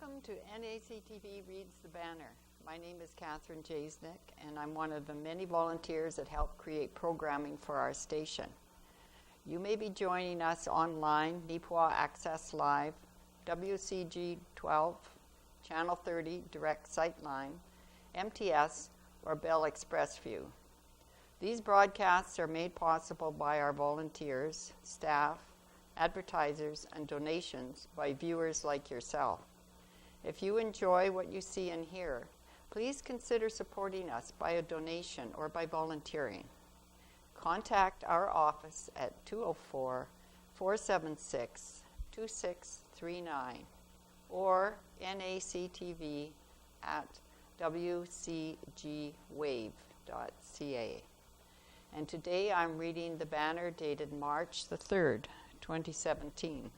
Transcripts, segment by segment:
Welcome to NACTV Reads the Banner. My name is Catherine Jasnick, and I'm one of the many volunteers that help create programming for our station. You may be joining us online, Neepawa Access Live, WCG 12, Channel 30 Direct Sightline, MTS, or Bell Express View. These broadcasts are made possible by our volunteers, staff, advertisers, and donations by viewers like yourself. If you enjoy what you see and hear, please consider supporting us by a donation or by volunteering. Contact our office at 204-476-2639 or nactv@wcgwave.ca. And today I'm reading the banner dated March the 3rd, 2017.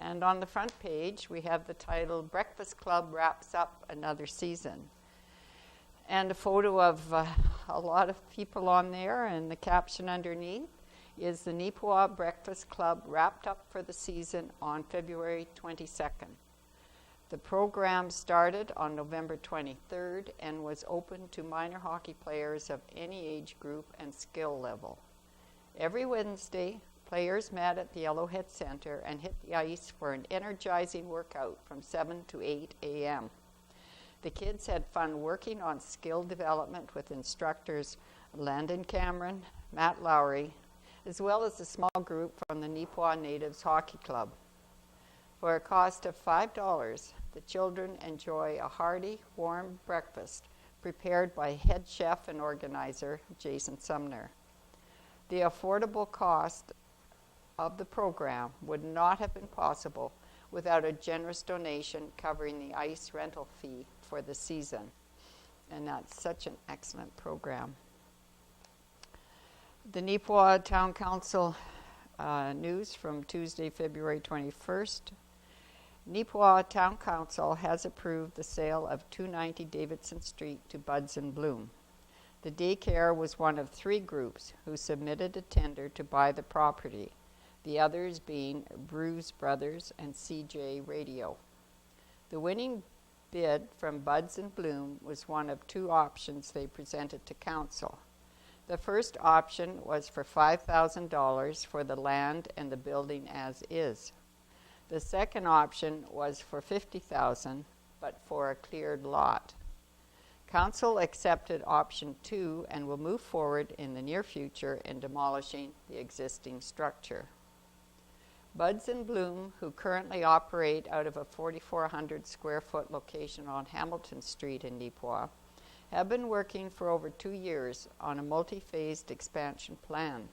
And on the front page, we have the title, Breakfast Club Wraps Up Another Season. And a photo of a lot of people on there, and the caption underneath is the Neepawa Breakfast Club wrapped up for the season on February 22nd. The program started on November 23rd and was open to minor hockey players of any age group and skill level. Every Wednesday, players met at the Yellowhead Center and hit the ice for an energizing workout from 7 to 8 a.m. The kids had fun working on skill development with instructors Landon Cameron, Matt Lowry, as well as a small group from the Neepawa Natives Hockey Club. For a cost of $5, the children enjoy a hearty, warm breakfast prepared by head chef and organizer Jason Sumner. The affordable cost of the program would not have been possible without a generous donation covering the ice rental fee for the season. And that's such an excellent program. The Neepawa Town Council news from Tuesday, February 21st. Neepawa Town Council has approved the sale of 290 Davidson Street to Buds and Bloom. The daycare was one of three groups who submitted a tender to buy the property, the others being Bruce Brothers and CJ Radio. The winning bid from Buds and Bloom was one of two options they presented to council. The first option was for $5,000 for the land and the building as is. The second option was for $50,000, but for a cleared lot. Council accepted option 2 and will move forward in the near future in demolishing the existing structure. Buds and Bloom, who currently operate out of a 4,400 square foot location on Hamilton Street in Neepawa, have been working for over 2 years on a multi-phased expansion plan.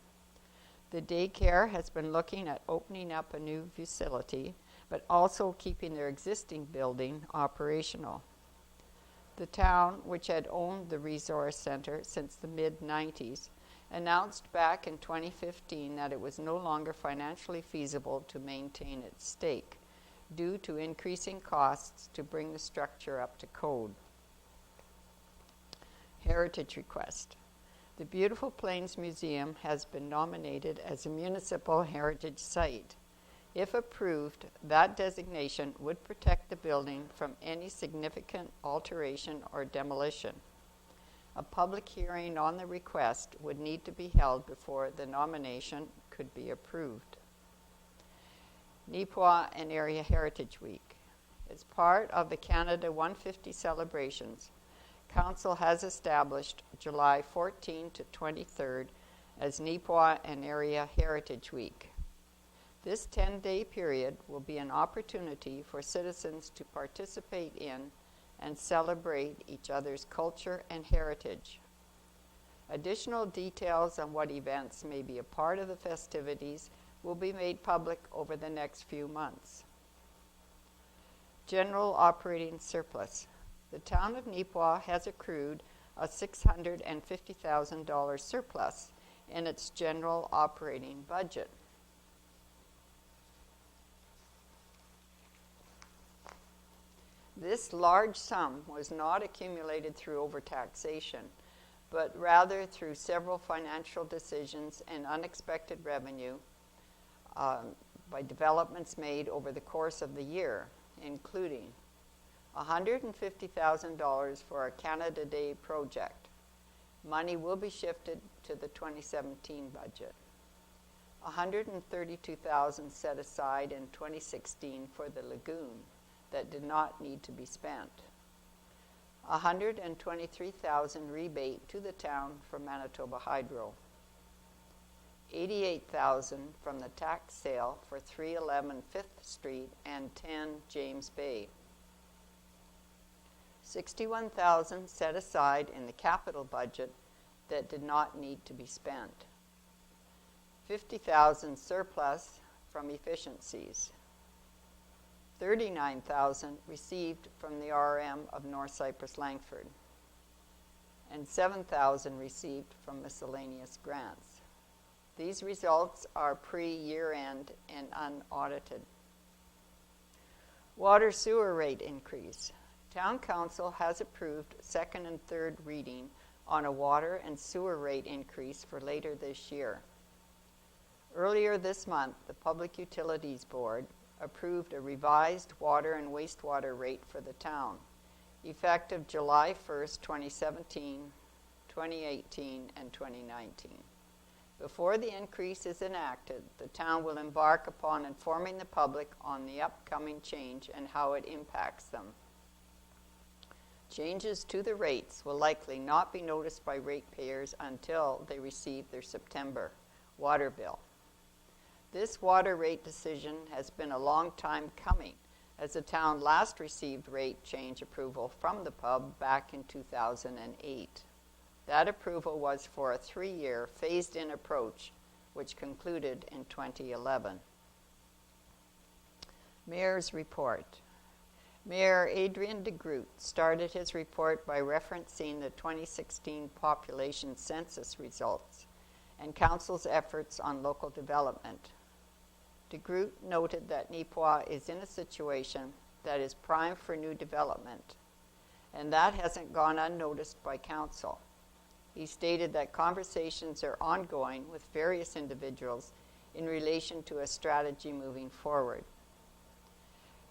The daycare has been looking at opening up a new facility, but also keeping their existing building operational. The town, which had owned the resource center since the mid-90s, announced back in 2015 that it was no longer financially feasible to maintain its stake due to increasing costs to bring the structure up to code. Heritage request. The Beautiful Plains Museum has been nominated as a municipal heritage site. If approved, that designation would protect the building from any significant alteration or demolition. A public hearing on the request would need to be held before the nomination could be approved. Neepawa and Area Heritage Week. As part of the Canada 150 celebrations, Council has established July 14 to 23rd as Neepawa and Area Heritage Week. This 10-day period will be an opportunity for citizens to participate in and celebrate each other's culture and heritage. Additional details on what events may be a part of the festivities will be made public over the next few months. General operating surplus. The town of Neepawa has accrued a $650,000 surplus in its general operating budget. This large sum was not accumulated through overtaxation, but rather through several financial decisions and unexpected revenue by developments made over the course of the year, including $150,000 for our Canada Day project. Money will be shifted to the 2017 budget. $132,000 set aside in 2016 for the lagoon that did not need to be spent. $123,000 rebate to the town from Manitoba Hydro. $88,000 from the tax sale for 311 5th Street and 10 James Bay. $61,000 set aside in the capital budget that did not need to be spent. $50,000 surplus from efficiencies. $39,000 received from the RM of North Cypress Langford, and $7,000 received from miscellaneous grants. These results are pre-year end and unaudited. Water sewer rate increase. Town Council has approved second and third reading on a water and sewer rate increase for later this year. Earlier this month, the Public Utilities Board approved a revised water and wastewater rate for the town, effective July 1st, 2017, 2018, and 2019. Before the increase is enacted, the town will embark upon informing the public on the upcoming change and how it impacts them. Changes to the rates will likely not be noticed by ratepayers until they receive their September water bill. This water rate decision has been a long time coming, as the town last received rate change approval from the pub back in 2008. That approval was for a 3-year phased-in approach, which concluded in 2011. Mayor's report. Mayor Adrian DeGroote started his report by referencing the 2016 population census results and Council's efforts on local development. DeGroote noted that Neepawa is in a situation that is prime for new development, and that hasn't gone unnoticed by Council. He stated that conversations are ongoing with various individuals in relation to a strategy moving forward.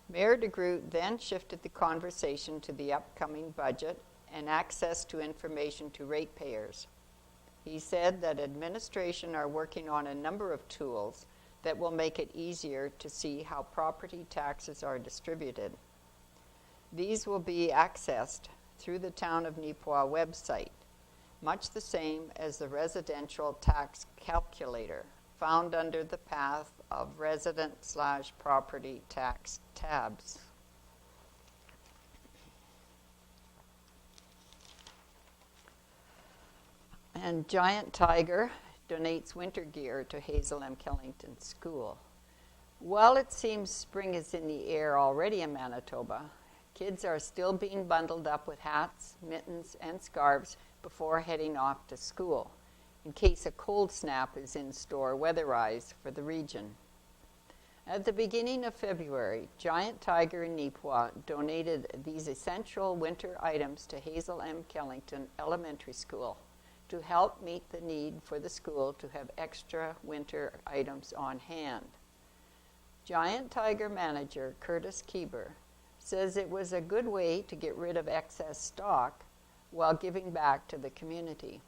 Mayor DeGroote then shifted the conversation to the upcoming budget and access to information to ratepayers. He said that administration are working on a number of tools that will make it easier to see how property taxes are distributed. These will be accessed through the Town of Neepawa website, much the same as the residential tax calculator found under the path of resident/property tax tabs. And Giant Tiger donates winter gear to Hazel M. Killington School. While it seems spring is in the air already in Manitoba, kids are still being bundled up with hats, mittens, and scarves before heading off to school, in case a cold snap is in store weather-wise for the region. At the beginning of February, Giant Tiger in Neepawa donated these essential winter items to Hazel M. Killington Elementary School to help meet the need for the school to have extra winter items on hand. Giant Tiger manager Curtis Keeber says it was a good way to get rid of excess stock while giving back to the community.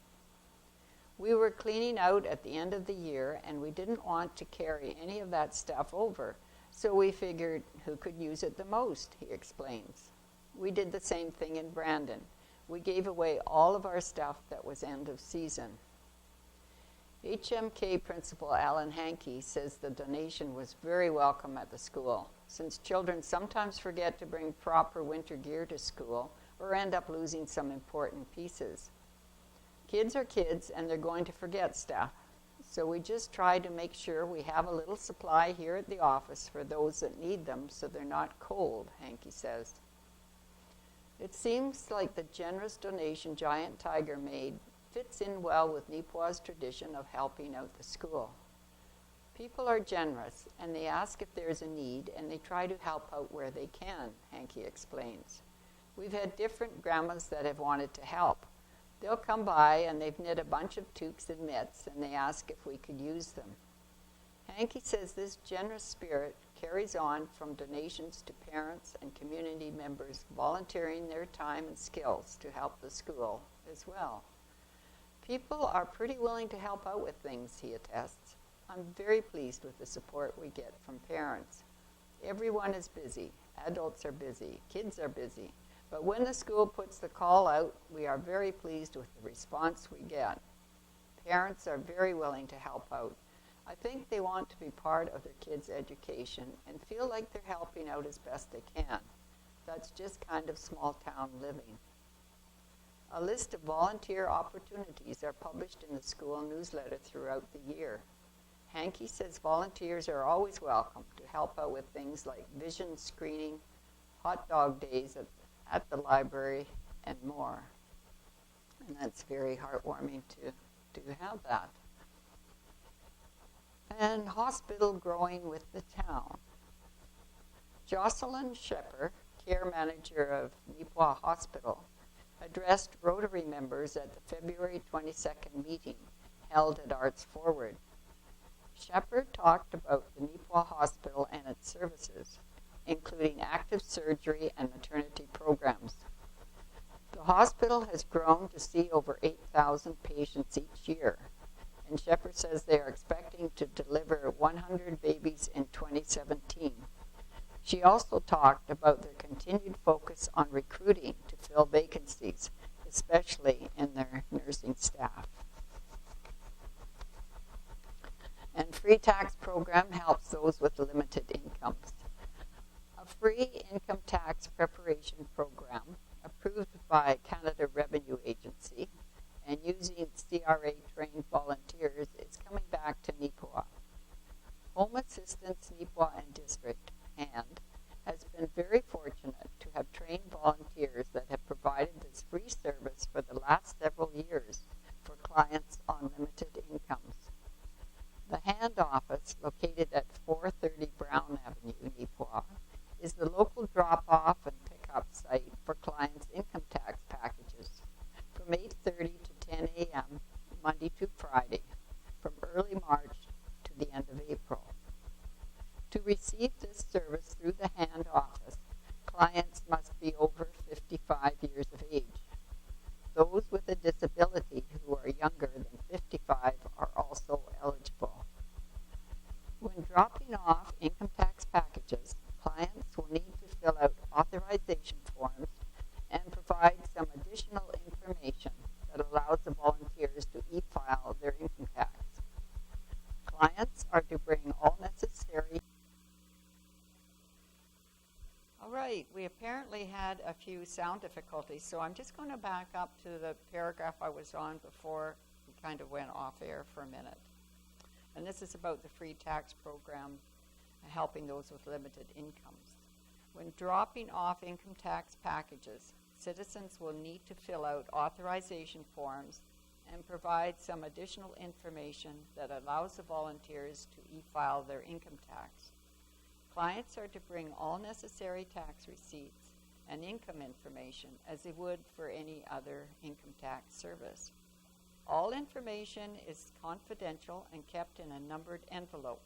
We were cleaning out at the end of the year and we didn't want to carry any of that stuff over, so we figured who could use it the most, he explains. We did the same thing in Brandon. We gave away all of our stuff that was end of season. HMK Principal Alan Hankey says the donation was very welcome at the school, since children sometimes forget to bring proper winter gear to school or end up losing some important pieces. Kids are kids and they're going to forget stuff, so we just try to make sure we have a little supply here at the office for those that need them so they're not cold, Hankey says. It seems like the generous donation Giant Tiger made fits in well with Neepawa's tradition of helping out the school. People are generous, and they ask if there's a need, and they try to help out where they can, Hankey explains. We've had different grandmas that have wanted to help. They'll come by, and they've knit a bunch of toques and mitts, and they ask if we could use them. Hanky says this generous spirit carries on from donations to parents and community members volunteering their time and skills to help the school as well. People are pretty willing to help out with things, he attests. I'm very pleased with the support we get from parents. Everyone is busy. Adults are busy. Kids are busy. But when the school puts the call out, we are very pleased with the response we get. Parents are very willing to help out. I think they want to be part of their kids' education and feel like they're helping out as best they can. That's just kind of small town living. A list of volunteer opportunities are published in the school newsletter throughout the year. Hanky says volunteers are always welcome to help out with things like vision screening, hot dog days at the library, and more. And that's very heartwarming to have that. And hospital growing with the town. Jocelyn Shepper, care manager of Neepawa Hospital, addressed Rotary members at the February 22nd meeting held at Arts Forward. Shepard talked about the Neepawa Hospital and its services, including active surgery and maternity programs. The hospital has grown to see over 8,000 patients each year, and Shepard says they are expecting to deliver 100 babies in 2017. She also talked about their continued focus on recruiting to fill vacancies, especially in their nursing staff. And free tax program helps those with limited incomes. A free income tax preparation program approved by Canada Revenue Agency and using CRA-trained volunteers is coming back to Neepawa. Home Assistance Neepawa and District and has been very fortunate to have trained volunteers that have provided this free service for the last several years for clients on limited incomes. The Hand Office, located at 430 Brown Avenue, Neepawa, is the local drop-off and pick-up site for clients' income tax packages from 8:30 to 10 a.m. Monday to Friday, from early March to the end of April. To receive this service through the Hand Office, clients must be over 55 years of age. Those with a disability who are younger than 55 are also eligible. When dropping off income tax packages, clients will need to fill out authorization forms and provide some additional information that allows the volunteers to e-file their income tax. Clients are to bring all necessary. All right, we apparently had a few sound difficulties, so I'm just going to back up to the paragraph I was on before we kind of went off air for a minute. And this is about the free tax program helping those with limited incomes. When dropping off income tax packages, citizens will need to fill out authorization forms and provide some additional information that allows the volunteers to e-file their income tax. Clients are to bring all necessary tax receipts and income information as they would for any other income tax service. All information is confidential and kept in a numbered envelope.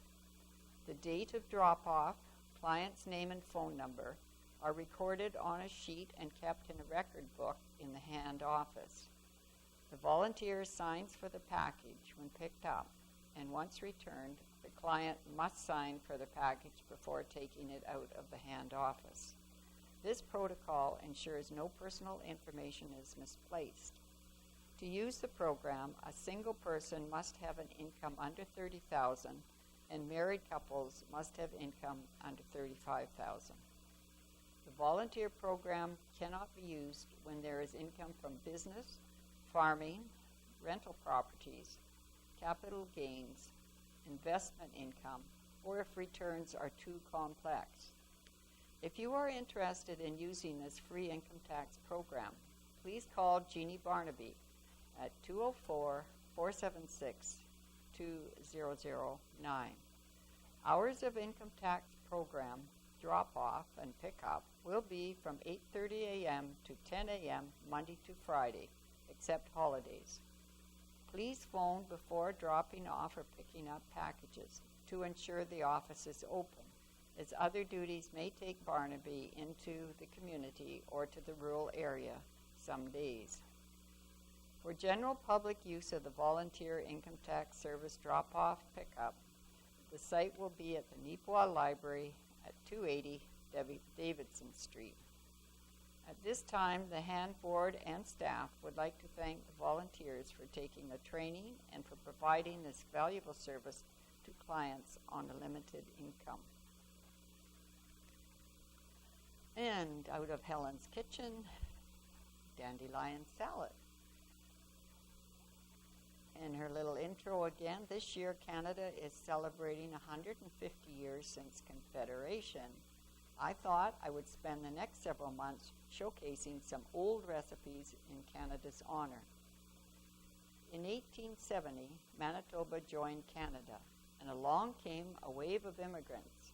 The date of drop-off, client's name and phone number are recorded on a sheet and kept in a record book in the Hand Office. The volunteer signs for the package when picked up, and once returned, the client must sign for the package before taking it out of the Hand Office. This protocol ensures no personal information is misplaced. To use the program, a single person must have an income under $30,000, and married couples must have income under $35,000. The volunteer program cannot be used when there is income from business, farming, rental properties, capital gains, investment income, or if returns are too complex. If you are interested in using this free income tax program, please call Jeannie Barnaby at 204-476-2009. Hours of income tax program drop-off and pick-up will be from 8:30 a.m. to 10 a.m. Monday to Friday, except holidays. Please phone before dropping off or picking up packages to ensure the office is open, as other duties may take Barnaby into the community or to the rural area some days. For general public use of the volunteer income tax service drop-off pickup, the site will be at the Neepawa Library at 280 Davidson Street. At this time, the hand board and staff would like to thank the volunteers for taking the training and for providing this valuable service to clients on a limited income. And out of Helen's kitchen, dandelion salad. In her little intro again, this year Canada is celebrating 150 years since Confederation. I thought I would spend the next several months showcasing some old recipes in Canada's honor. In 1870, Manitoba joined Canada, and along came a wave of immigrants.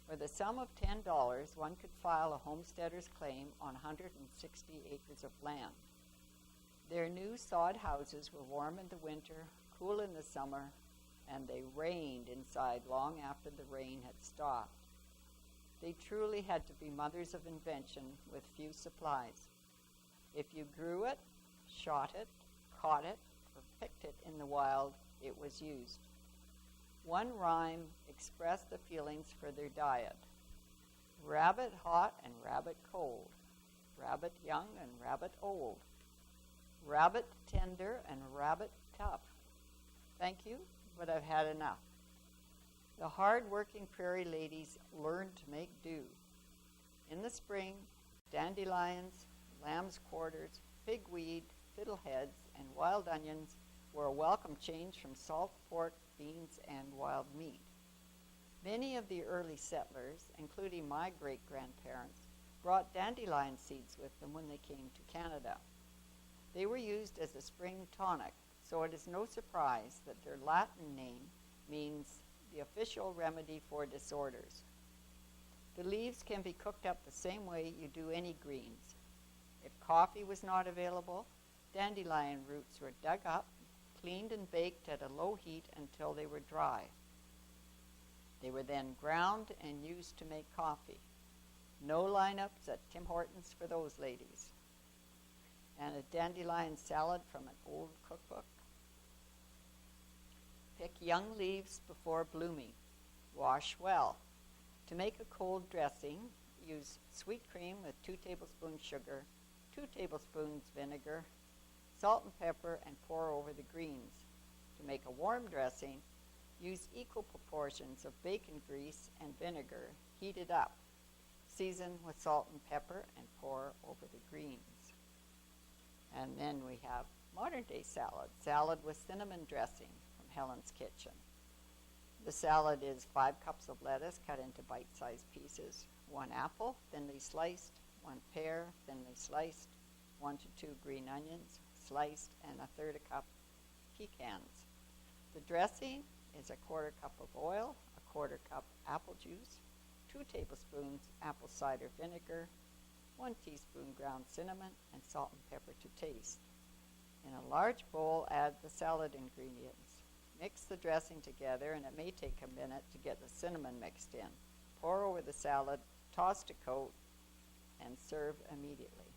For the sum of $10, one could file a homesteader's claim on 160 acres of land. Their new sod houses were warm in the winter, cool in the summer, and they rained inside long after the rain had stopped. They truly had to be mothers of invention with few supplies. If you grew it, shot it, caught it, or picked it in the wild, it was used. One rhyme expressed the feelings for their diet: rabbit hot and rabbit cold, rabbit young and rabbit old, rabbit tender and rabbit tough. Thank you, but I've had enough. The hard-working prairie ladies learned to make do. In the spring, dandelions, lamb's quarters, pigweed, fiddleheads, and wild onions were a welcome change from salt pork, beans, and wild meat. Many of the early settlers, including my great-grandparents, brought dandelion seeds with them when they came to Canada. They were used as a spring tonic, so it is no surprise that their Latin name means the official remedy for disorders. The leaves can be cooked up the same way you do any greens. If coffee was not available, dandelion roots were dug up, cleaned and baked at a low heat until they were dry. They were then ground and used to make coffee. No lineups at Tim Hortons for those ladies. And a dandelion salad from an old cookbook. Pick young leaves before blooming. Wash well. To make a cold dressing, use sweet cream with 2 tablespoons sugar, 2 tablespoons vinegar, salt and pepper, and pour over the greens. To make a warm dressing, use equal proportions of bacon grease and vinegar heated up. Season with salt and pepper and pour over the greens. And then we have modern day salad. Salad with cinnamon dressing from Helen's Kitchen. The salad is 5 cups of lettuce cut into bite-sized pieces, 1 apple thinly sliced, 1 pear thinly sliced, 1 to 2 green onions sliced, and 1/3 cup pecans. The dressing is 1/4 cup of oil, 1/4 cup apple juice, 2 tablespoons apple cider vinegar, 1 teaspoon ground cinnamon, and salt and pepper to taste. In a large bowl, add the salad ingredients. Mix the dressing together, and it may take a minute to get the cinnamon mixed in. Pour over the salad, toss to coat, and serve immediately.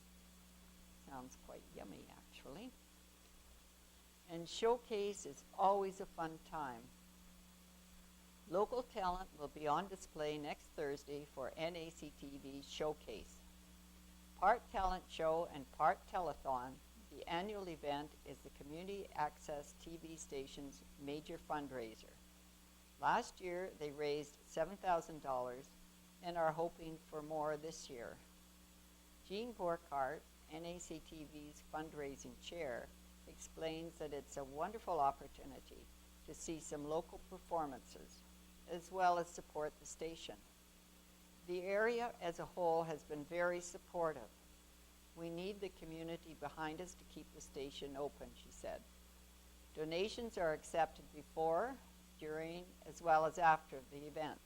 Sounds quite yummy, actually. And showcase is always a fun time. Local talent will be on display next Thursday for NACTV's Showcase. Part talent show and part telethon, the annual event is the community access TV station's major fundraiser. Last year, they raised $7,000 and are hoping for more this year. Jean Borkart, NACTV's fundraising chair, explains that it's a wonderful opportunity to see some local performances, as well as support the station. The area as a whole has been very supportive. We need the community behind us to keep the station open, she said. Donations are accepted before, during, as well as after the event.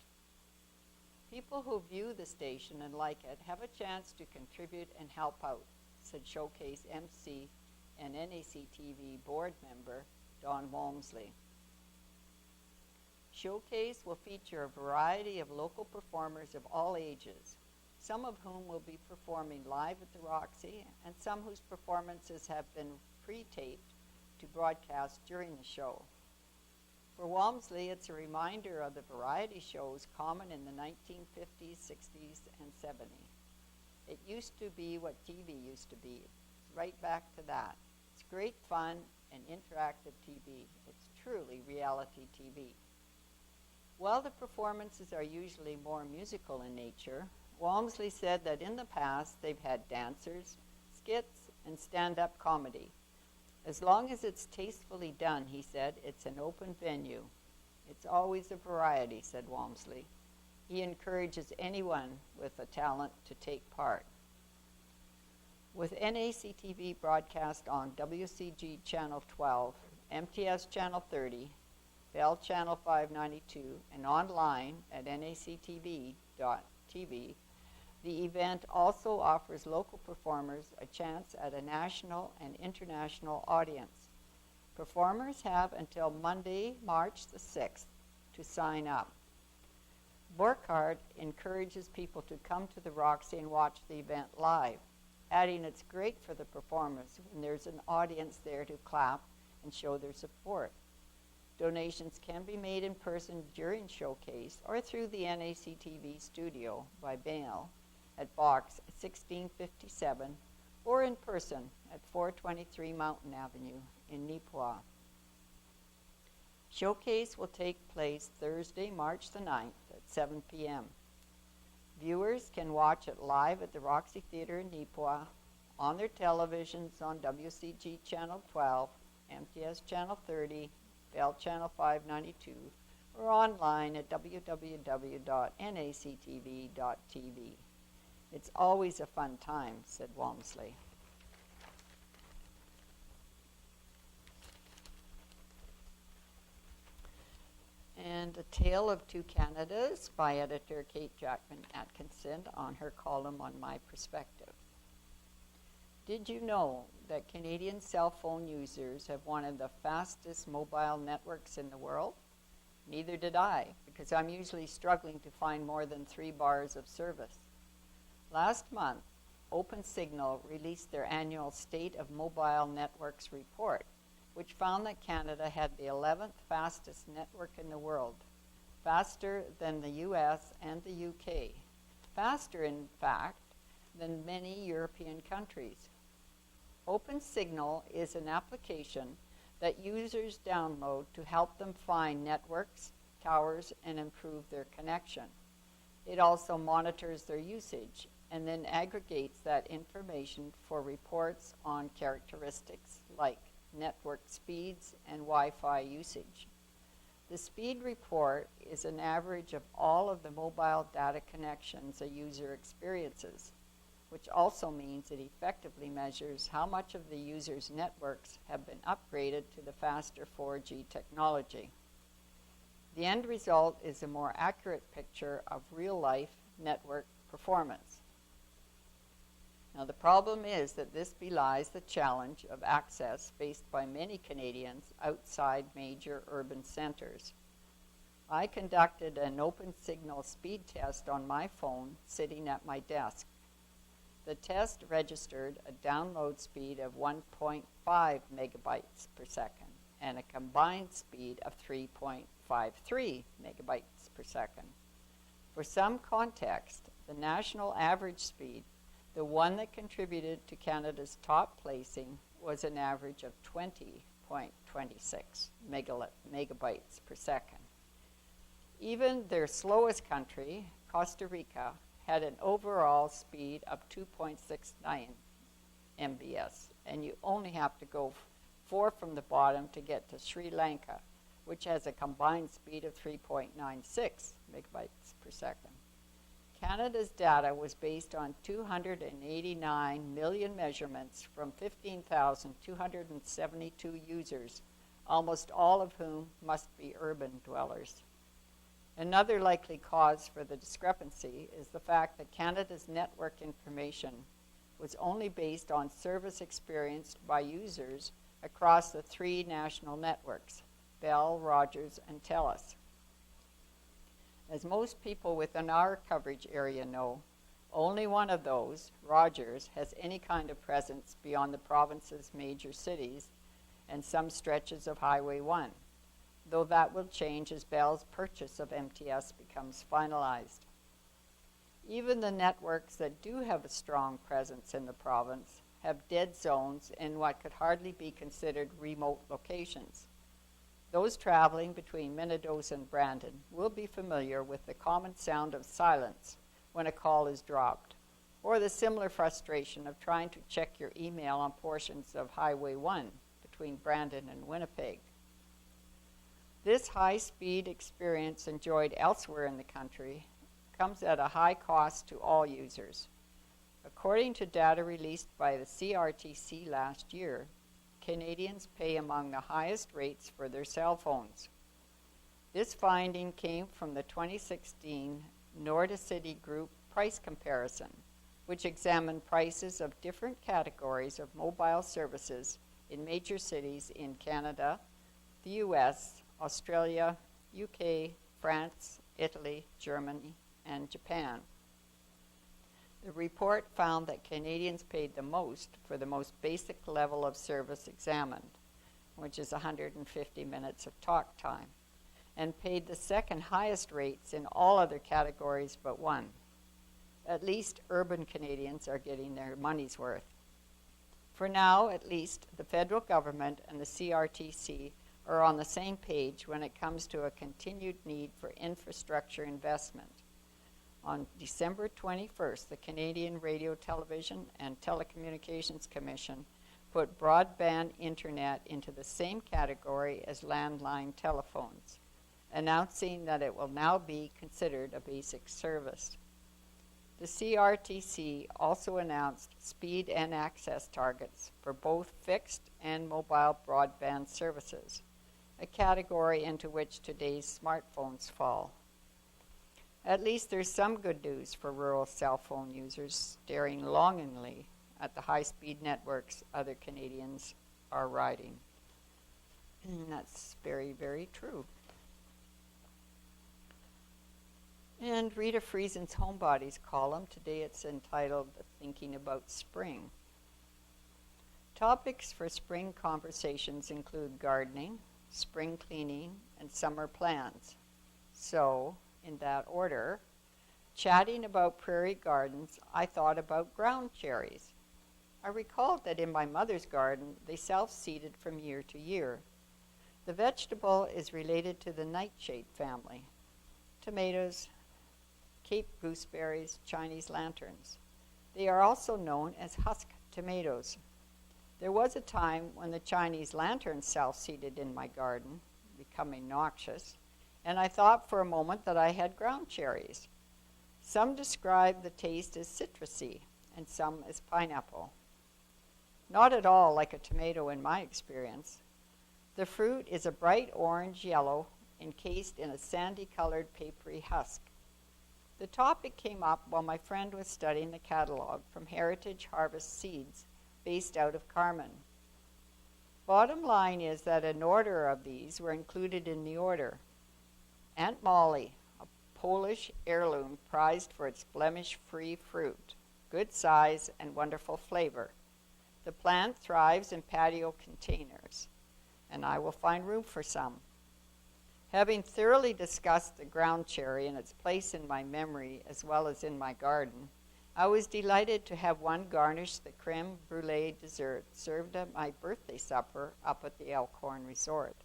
People who view the station and like it have a chance to contribute and help out, said Showcase MC and NACTV board member Don Walmsley. Showcase will feature a variety of local performers of all ages, some of whom will be performing live at the Roxy, and some whose performances have been pre-taped to broadcast during the show. For Walmsley, it's a reminder of the variety shows common in the 1950s, 60s, and 70s. It used to be what TV used to be. It's right back to that. It's great fun and interactive TV. It's truly reality TV. While the performances are usually more musical in nature, Walmsley said that in the past they've had dancers, skits, and stand-up comedy. As long as it's tastefully done, he said, it's an open venue. It's always a variety, said Walmsley. He encourages anyone with a talent to take part. With NACTV broadcast on WCG Channel 12, MTS Channel 30, Bell Channel 592, and online at nactv.tv, the event also offers local performers a chance at a national and international audience. Performers have until Monday, March the 6th, to sign up. Burkhardt encourages people to come to the Roxy and watch the event live, adding it's great for the performers when there's an audience there to clap and show their support. Donations can be made in person during Showcase or through the NACTV studio by mail at Box 1657 or in person at 423 Mountain Avenue in Neepawa. Showcase will take place Thursday, March the 9th at 7 p.m. Viewers can watch it live at the Roxy Theatre in Neepawa, on their televisions on WCG Channel 12, MTS Channel 30, Bell Channel 592, or online at www.nactv.tv. It's always a fun time, said Walmsley. And A Tale of Two Canadas by editor Kate Jackman Atkinson on her column on My Perspective. Did you know that Canadian cell phone users have one of the fastest mobile networks in the world? Neither did I, because I'm usually struggling to find more than 3 bars of service. Last month, OpenSignal released their annual State of Mobile Networks report, which found that Canada had the 11th fastest network in the world, faster than the US and the UK, faster, in fact, than many European countries. OpenSignal is an application that users download to help them find networks, towers, and improve their connection. It also monitors their usage and then aggregates that information for reports on characteristics like network speeds and Wi-Fi usage. The speed report is an average of all of the mobile data connections a user experiences, which also means it effectively measures how much of the user's networks have been upgraded to the faster 4G technology. The end result is a more accurate picture of real-life network performance. Now, the problem is that this belies the challenge of access faced by many Canadians outside major urban centers. I conducted an OpenSignal speed test on my phone sitting at my desk. The test registered a download speed of 1.5 megabytes per second and a combined speed of 3.53 megabytes per second. For some context, the national average speed, the one that contributed to Canada's top placing, was an average of 20.26 megabytes per second. Even their slowest country, Costa Rica, had an overall speed of 2.69 mbs, and you only have to go 4 from the bottom to get to Sri Lanka, which has a combined speed of 3.96 megabytes per second. Canada's data was based on 289 million measurements from 15,272 users, almost all of whom must be urban dwellers. Another likely cause for the discrepancy is the fact that Canada's network information was only based on service experienced by users across the 3 national networks, Bell, Rogers, and TELUS. As most people within our coverage area know, only one of those, Rogers, has any kind of presence beyond the province's major cities and some stretches of Highway 1, though that will change as Bell's purchase of MTS becomes finalized. Even the networks that do have a strong presence in the province have dead zones in what could hardly be considered remote locations. Those traveling between Minnedosa and Brandon will be familiar with the common sound of silence when a call is dropped, or the similar frustration of trying to check your email on portions of Highway 1 between Brandon and Winnipeg. This high-speed experience enjoyed elsewhere in the country comes at a high cost to all users. According to data released by the CRTC last year, Canadians pay among the highest rates for their cell phones. This finding came from the 2016 Nordicity Group price comparison, which examined prices of different categories of mobile services in major cities in Canada, the US, Australia, UK, France, Italy, Germany, and Japan. The report found that Canadians paid the most for the most basic level of service examined, which is 150 minutes of talk time, and paid the second highest rates in all other categories but one. At least urban Canadians are getting their money's worth. For now, at least, the federal government and the CRTC are on the same page when it comes to a continued need for infrastructure investment. On December 21st, the Canadian Radio, Television, and Telecommunications Commission put broadband internet into the same category as landline telephones, announcing that it will now be considered a basic service. The CRTC also announced speed and access targets for both fixed and mobile broadband services, a category into which today's smartphones fall. At least there's some good news for rural cell phone users staring longingly at the high-speed networks other Canadians are riding. And that's very, very true. And Rita Friesen's Homebodies column, today it's entitled Thinking About Spring. Topics for spring conversations include gardening, spring cleaning, and summer plans. So, in that order, chatting about prairie gardens, I thought about ground cherries. I recalled that in my mother's garden, they self-seeded from year to year. The vegetable is related to the nightshade family. Tomatoes, Cape gooseberries, Chinese lanterns. They are also known as husk tomatoes. There was a time when the Chinese lanterns self-seeded in my garden, becoming noxious, and I thought for a moment that I had ground cherries. Some describe the taste as citrusy, and some as pineapple. Not at all like a tomato in my experience. The fruit is a bright orange-yellow, encased in a sandy-colored papery husk. The topic came up while my friend was studying the catalog from Heritage Harvest Seeds, based out of Carman. Bottom line is that an order of these were included in the order. Aunt Molly, a Polish heirloom prized for its blemish-free fruit, good size and wonderful flavor. The plant thrives in patio containers, and I will find room for some. Having thoroughly discussed the ground cherry and its place in my memory as well as in my garden, I was delighted to have one garnish the creme brulee dessert served at my birthday supper up at the Elkhorn Resort.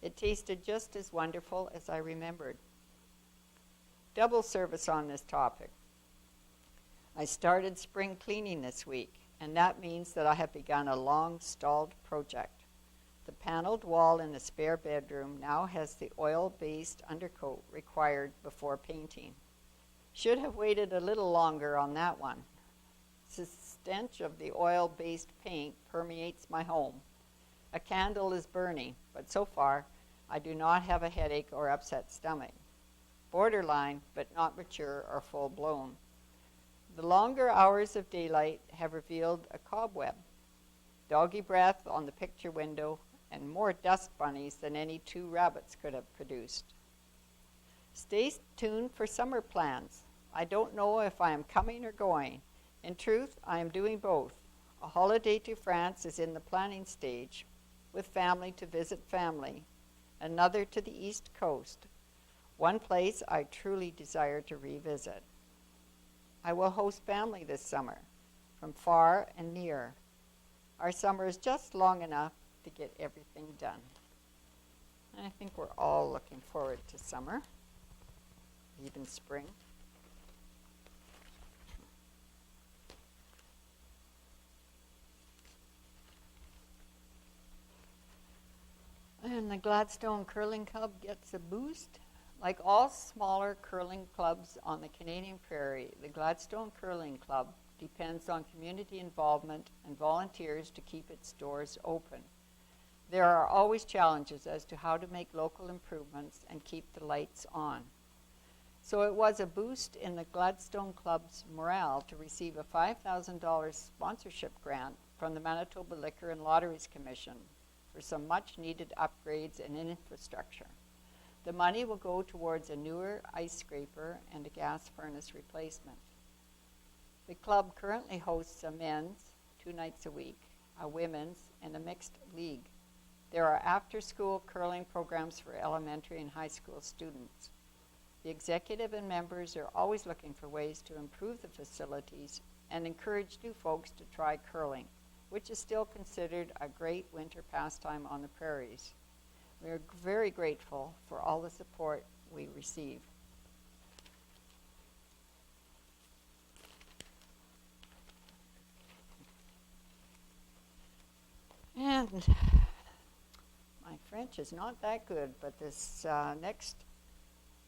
It tasted just as wonderful as I remembered. Double service on this topic. I started spring cleaning this week, and that means that I have begun a long-stalled project. The paneled wall in the spare bedroom now has the oil-based undercoat required before painting. Should have waited a little longer on that one. The stench of the oil-based paint permeates my home. A candle is burning, but so far I do not have a headache or upset stomach. Borderline, but not mature or full-blown. The longer hours of daylight have revealed a cobweb, doggy breath on the picture window, and more dust bunnies than any 2 rabbits could have produced. Stay tuned for summer plans. I don't know if I am coming or going. In truth, I am doing both. A holiday to France is in the planning stage, with family to visit family, another to the East Coast, one place I truly desire to revisit. I will host family this summer, from far and near. Our summer is just long enough to get everything done. I think we're all looking forward to summer, even spring. And the Gladstone Curling Club gets a boost. Like all smaller curling clubs on the Canadian prairie, the Gladstone Curling Club depends on community involvement and volunteers to keep its doors open. There are always challenges as to how to make local improvements and keep the lights on. So it was a boost in the Gladstone Club's morale to receive a $5,000 sponsorship grant from the Manitoba Liquor and Lotteries Commission for some much-needed upgrades and infrastructure. The money will go towards a newer ice scraper and a gas furnace replacement. The club currently hosts a men's 2 nights a week, a women's, and a mixed league. There are after-school curling programs for elementary and high school students. The executive and members are always looking for ways to improve the facilities and encourage new folks to try curling, which is still considered a great winter pastime on the prairies. We are very grateful for all the support we receive. And my French is not that good, but this next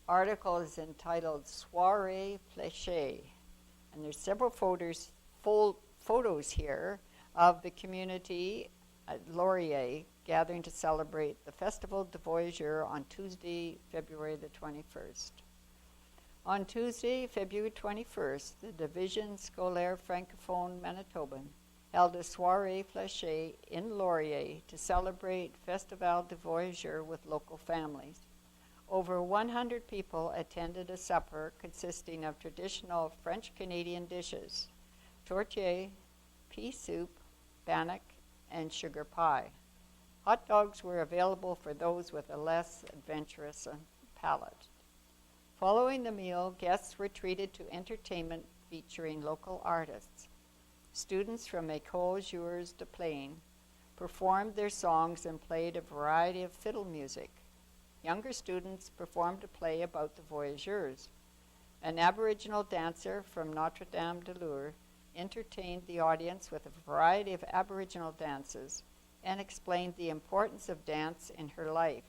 article is entitled Soirée Fléchée. And there's several photos here of the community at Laurier gathering to celebrate the Festival de Voyageurs on Tuesday, February the 21st. On Tuesday, February 21st, the Division Scolaire Francophone Manitoban held a soirée fléchée in Laurier to celebrate Festival de Voyageurs with local families. Over 100 people attended a supper consisting of traditional French-Canadian dishes, tourtière, pea soup, bannock, and sugar pie. Hot dogs were available for those with a less adventurous palate. Following the meal, guests were treated to entertainment featuring local artists. Students from École Joueurs de Plaine performed their songs and played a variety of fiddle music. Younger students performed a play about the voyageurs. An Aboriginal dancer from Notre-Dame-de-Lourdes entertained the audience with a variety of Aboriginal dances and explained the importance of dance in her life.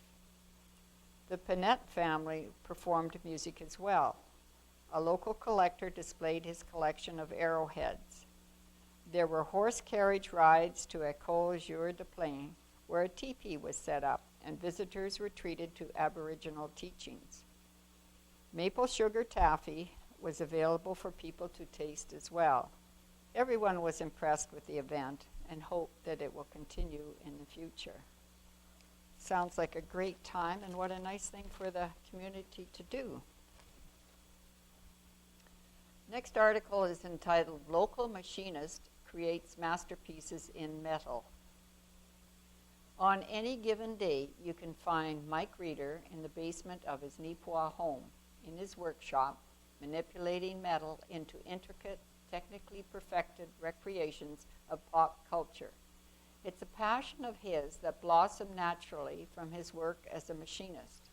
The Pinette family performed music as well. A local collector displayed his collection of arrowheads. There were horse carriage rides to École Joueurs de Plaine, where a teepee was set up and visitors were treated to Aboriginal teachings. Maple sugar taffy was available for people to taste as well. Everyone was impressed with the event and hoped that it will continue in the future. Sounds like a great time, and what a nice thing for the community to do. Next article is entitled Local Machinist Creates Masterpieces in Metal. On any given day, you can find Mike Reeder in the basement of his Neepawa home, in his workshop, manipulating metal into intricate, technically perfected recreations of pop culture. It's a passion of his that blossomed naturally from his work as a machinist.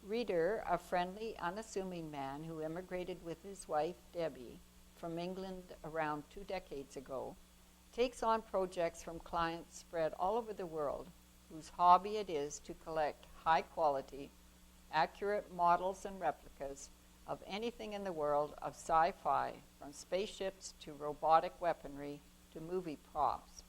Reeder, a friendly, unassuming man who immigrated with his wife, Debbie, from England around 2 decades ago, takes on projects from clients spread all over the world whose hobby it is to collect high-quality, accurate models and replicas of anything in the world of sci-fi, from spaceships to robotic weaponry to movie props.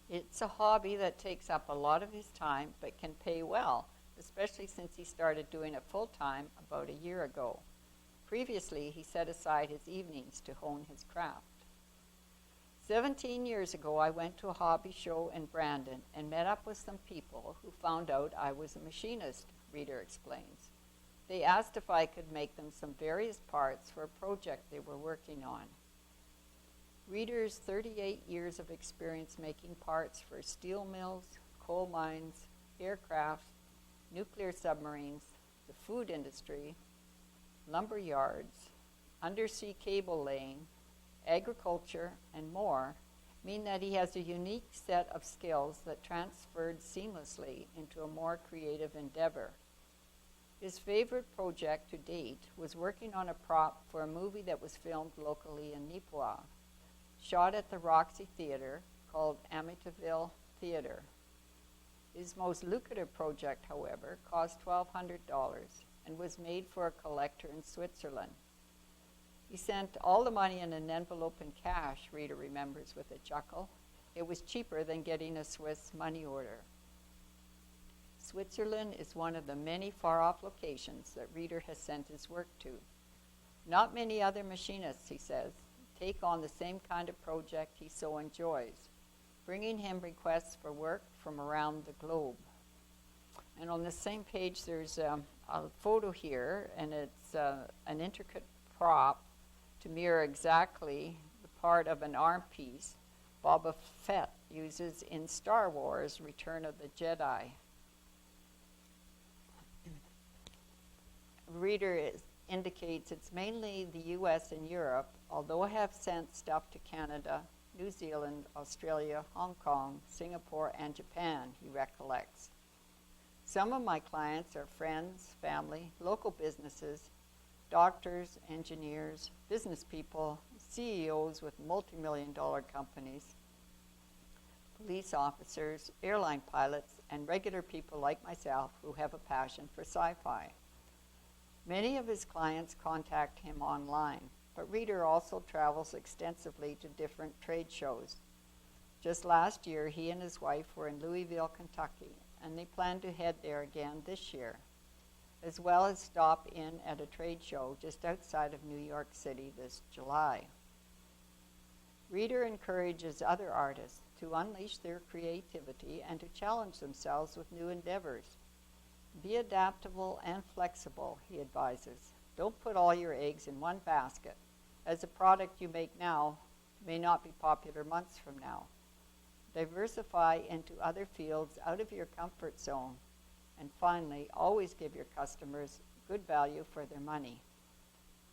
It's a hobby that takes up a lot of his time but can pay well, especially since he started doing it full-time about a year ago. Previously, he set aside his evenings to hone his craft. 17 years ago, I went to a hobby show in Brandon and met up with some people who found out I was a machinist, Reader explains. They asked if I could make them some various parts for a project they were working on. Reader's 38 years of experience making parts for steel mills, coal mines, aircraft, nuclear submarines, the food industry, lumber yards, undersea cable laying, agriculture, and more mean that he has a unique set of skills that transferred seamlessly into a more creative endeavor. His favorite project to date was working on a prop for a movie that was filmed locally in Neepawa, shot at the Roxy Theatre called Amityville Theatre. His most lucrative project, however, cost $1,200 and was made for a collector in Switzerland. He sent all the money in an envelope in cash, Reader remembers with a chuckle. It was cheaper than getting a Swiss money order. Switzerland is one of the many far-off locations that Reader has sent his work to. Not many other machinists, he says, take on the same kind of project he so enjoys, bringing him requests for work from around the globe. And on the same page, there's a photo here, and it's an intricate prop to mirror exactly the part of an arm piece Boba Fett uses in Star Wars: Return of the Jedi. Reader indicates it's mainly the US and Europe, although I have sent stuff to Canada, New Zealand, Australia, Hong Kong, Singapore, and Japan, he recollects. Some of my clients are friends, family, local businesses, doctors, engineers, business people, CEOs with multi-million-dollar companies, police officers, airline pilots, and regular people like myself who have a passion for sci-fi. Many of his clients contact him online, but Reader also travels extensively to different trade shows. Just last year, he and his wife were in Louisville, Kentucky, and they plan to head there again this year, as well as stop in at a trade show just outside of New York City this July. Reader encourages other artists to unleash their creativity and to challenge themselves with new endeavors. Be adaptable and flexible, he advises. Don't put all your eggs in one basket, as the product you make now may not be popular months from now. Diversify into other fields out of your comfort zone. And finally, always give your customers good value for their money.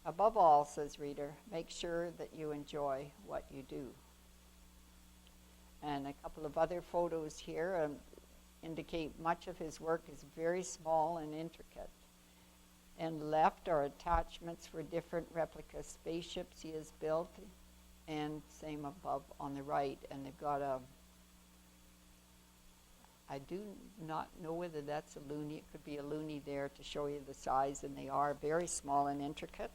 Above all, says Reader, make sure that you enjoy what you do. And a couple of other photos here indicate much of his work is very small and intricate. And left are attachments for different replica spaceships he has built, and same above on the right. And they've got I do not know whether that's a loonie. It could be a loonie there to show you the size, and they are very small and intricate.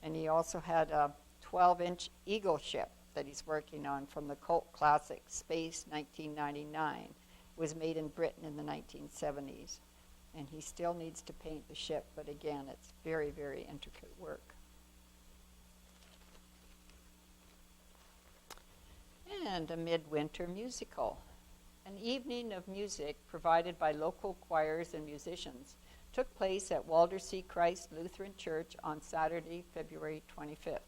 And he also had a 12-inch Eagle ship that he's working on from the cult classic Space 1999. It was made in Britain in the 1970s. And he still needs to paint the ship, but again, it's very, very intricate work. And a midwinter musical. An evening of music provided by local choirs and musicians took place at Waldersea Christ Lutheran Church on Saturday, February 25th.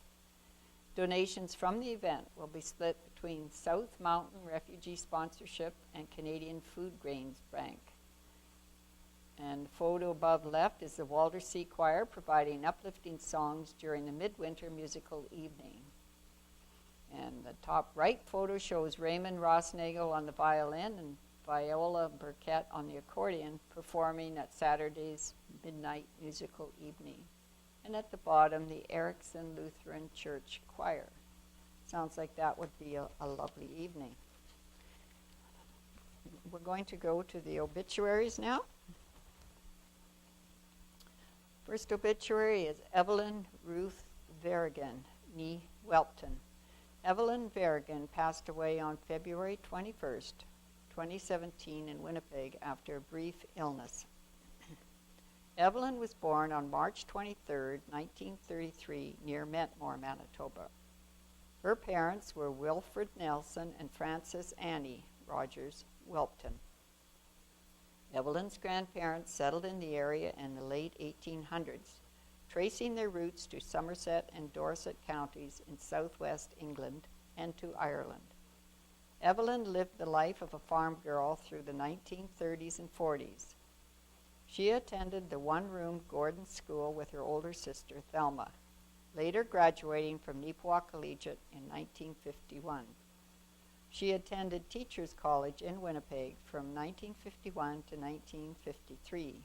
Donations from the event will be split between South Mountain Refugee Sponsorship and Canadian Food Grains Bank. And the photo above left is the Waldersea Choir providing uplifting songs during the midwinter musical evening. And the top right photo shows Raymond Rossnagel on the violin and Viola Burkett on the accordion performing at Saturday's midnight musical evening. And at the bottom, the Erickson Lutheran Church Choir. Sounds like that would be a lovely evening. We're going to go to the obituaries now. First obituary is Evelyn Ruth Verrigan, née Welpton. Evelyn Verrigan passed away on February 21st, 2017 in Winnipeg after a brief illness. Evelyn was born on March 23, 1933, near Mentmore, Manitoba. Her parents were Wilfred Nelson and Frances Annie Rogers Welpton. Evelyn's grandparents settled in the area in the late 1800s, tracing their roots to Somerset and Dorset counties in southwest England and to Ireland. Evelyn lived the life of a farm girl through the 1930s and 40s. She attended the one-room Gordon School with her older sister, Thelma, later graduating from Neepawa Collegiate in 1951. She attended Teachers College in Winnipeg from 1951 to 1953.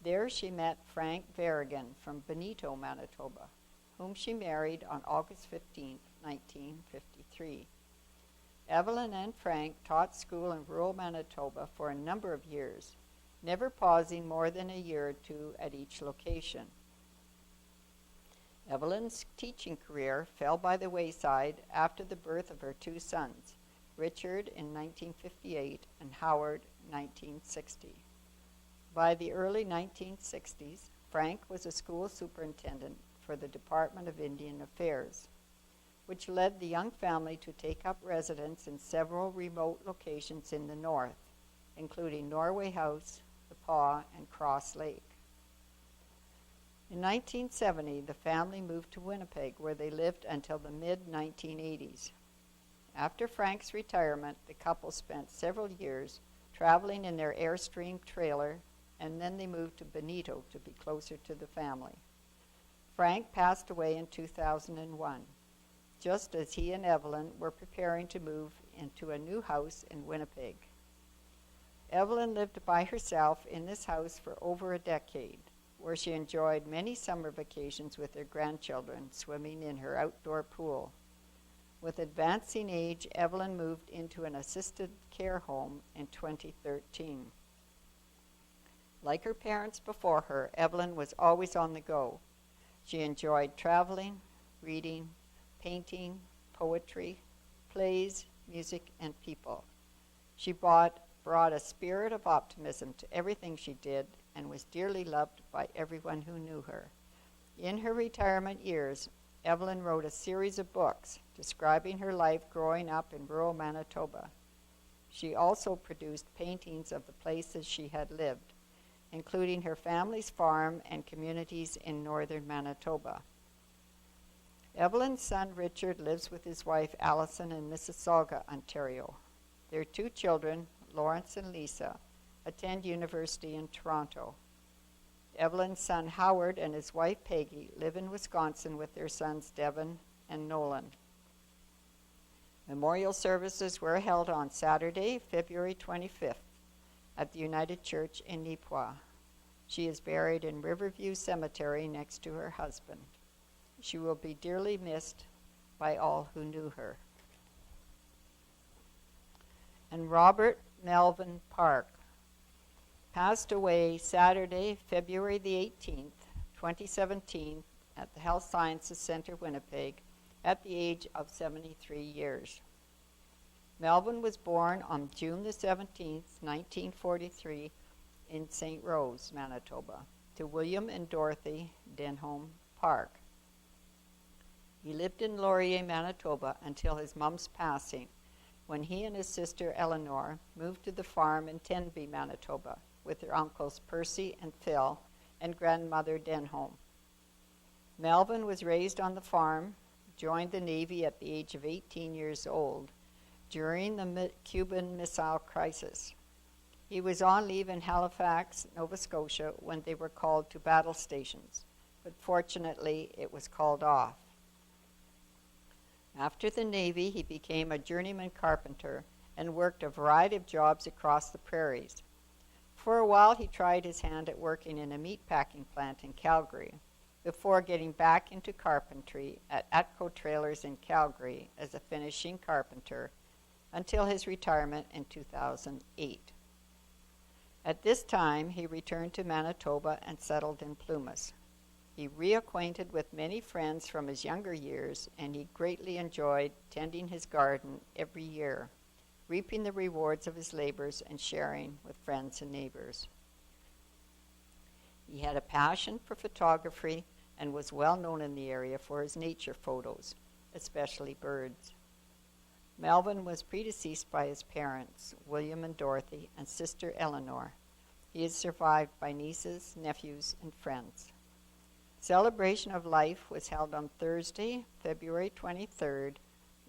There she met Frank Verrigan from Benito, Manitoba, whom she married on August 15, 1953. Evelyn and Frank taught school in rural Manitoba for a number of years, never pausing more than a year or two at each location. Evelyn's teaching career fell by the wayside after the birth of her two sons, Richard in 1958 and Howard in 1960. By the early 1960s, Frank was a school superintendent for the Department of Indian Affairs, which led the young family to take up residence in several remote locations in the north, including Norway House, the Paw, and Cross Lake. In 1970, the family moved to Winnipeg, where they lived until the mid-1980s. After Frank's retirement, the couple spent several years traveling in their Airstream trailer, and then they moved to Benito to be closer to the family. Frank passed away in 2001, just as he and Evelyn were preparing to move into a new house in Winnipeg. Evelyn lived by herself in this house for over a decade, where she enjoyed many summer vacations with her grandchildren, swimming in her outdoor pool. With advancing age, Evelyn moved into an assisted care home in 2013. Like her parents before her, Evelyn was always on the go. She enjoyed traveling, reading, painting, poetry, plays, music, and people. She brought a spirit of optimism to everything she did and was dearly loved by everyone who knew her. In her retirement years, Evelyn wrote a series of books describing her life growing up in rural Manitoba. She also produced paintings of the places she had lived, including her family's farm and communities in northern Manitoba. Evelyn's son Richard lives with his wife Allison in Mississauga, Ontario. Their two children, Lawrence and Lisa, attend university in Toronto. Evelyn's son Howard and his wife Peggy live in Wisconsin with their sons Devin and Nolan. Memorial services were held on Saturday, February 25th at the United Church in Neepawa. She is buried in Riverview Cemetery next to her husband. She will be dearly missed by all who knew her. And Robert Melvin Park passed away Saturday, February the 18th, 2017, at the Health Sciences Center, Winnipeg, at the age of 73 years. Melvin was born on June the 17th, 1943, in St. Rose, Manitoba, to William and Dorothy Denholm Park. He lived in Laurier, Manitoba, until his mom's passing, when he and his sister Eleanor moved to the farm in Tenby, Manitoba, with their uncles Percy and Phil and grandmother Denholm. Melvin was raised on the farm, joined the Navy at the age of 18 years old during the Cuban Missile Crisis. He was on leave in Halifax, Nova Scotia, when they were called to battle stations, but fortunately it was called off. After the Navy, he became a journeyman carpenter and worked a variety of jobs across the prairies. For a while, he tried his hand at working in a meatpacking plant in Calgary, before getting back into carpentry at Atco Trailers in Calgary as a finishing carpenter until his retirement in 2008. At this time, he returned to Manitoba and settled in Plumas. He reacquainted with many friends from his younger years, and he greatly enjoyed tending his garden every year, reaping the rewards of his labors and sharing with friends and neighbors. He had a passion for photography and was well known in the area for his nature photos, especially birds. Melvin was predeceased by his parents, William and Dorothy, and sister Eleanor. He is survived by nieces, nephews, and friends. Celebration of life was held on Thursday, February 23rd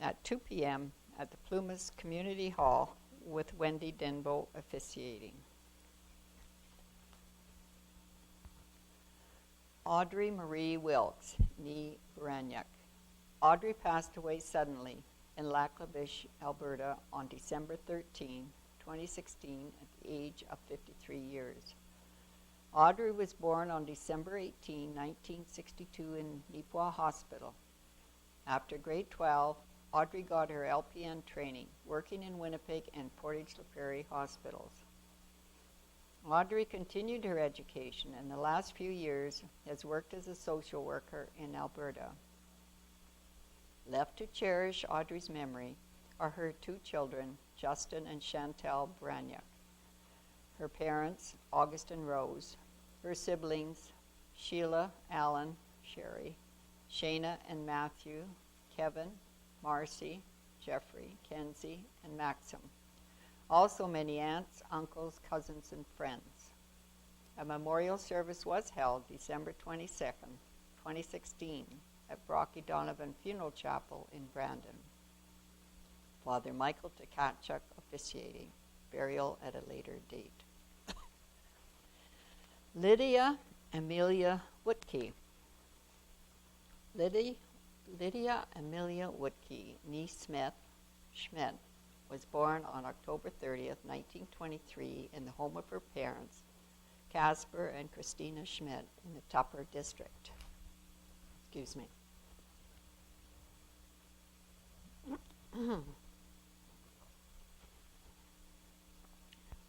at 2 p.m. at the Plumas Community Hall with Wendy Denbo officiating. Audrey Marie Wilkes, nee Baranyuk. Audrey passed away suddenly in Laklabish, Alberta on December 13, 2016 at the age of 53 years. Audrey was born on December 18, 1962 in Neepawa Hospital. After grade 12, Audrey got her LPN training, working in Winnipeg and Portage la Prairie hospitals. Audrey continued her education and the last few years has worked as a social worker in Alberta. Left to cherish Audrey's memory are her two children, Justin and Chantel Baranyuk, her parents, August and Rose, her siblings, Sheila, Alan, Sherry, Shayna and Matthew, Kevin, Marcy, Jeffrey, Kenzie, and Maxim. Also many aunts, uncles, cousins, and friends. A memorial service was held December 22nd, 2016 at Brocky Donovan Funeral Chapel in Brandon. Father Michael Tkachuk officiating, burial at a later date. Lydia Amelia Woodkey. Lydia Amelia Woodkey, nee Smith, Schmidt, was born on October 30th, 1923 in the home of her parents, Casper and Christina Schmidt, in the Tupper district. Excuse me.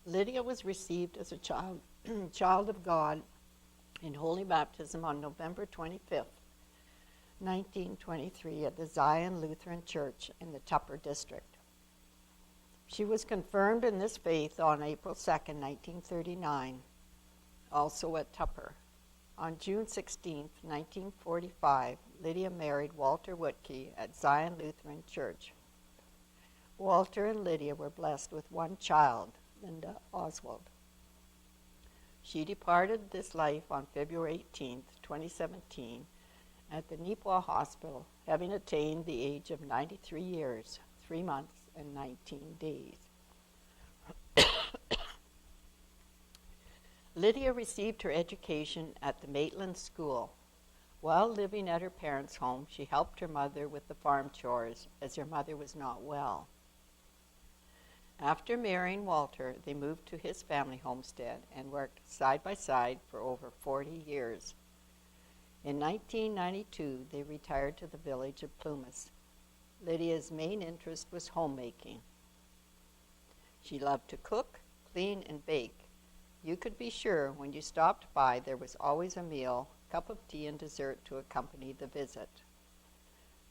Lydia was received as a child of God in holy baptism on November 25th, 1923 at the Zion Lutheran Church in the Tupper district. She was confirmed in this faith on April 2nd, 1939, also at Tupper. On June 16th, 1945, Lydia married Walter Woodkey at Zion Lutheran Church. Walter and Lydia were blessed with one child, Linda Oswald. She departed this life on February 18th, 2017, at the Neepawa Hospital, having attained the age of 93 years, 3 months, and 19 days. Lydia received her education at the Maitland School. While living at her parents' home, she helped her mother with the farm chores as her mother was not well. After marrying Walter, they moved to his family homestead and worked side by side for over 40 years. In 1992, they retired to the village of Plumas. Lydia's main interest was homemaking. She loved to cook, clean, and bake. You could be sure when you stopped by there was always a meal, cup of tea, and dessert to accompany the visit.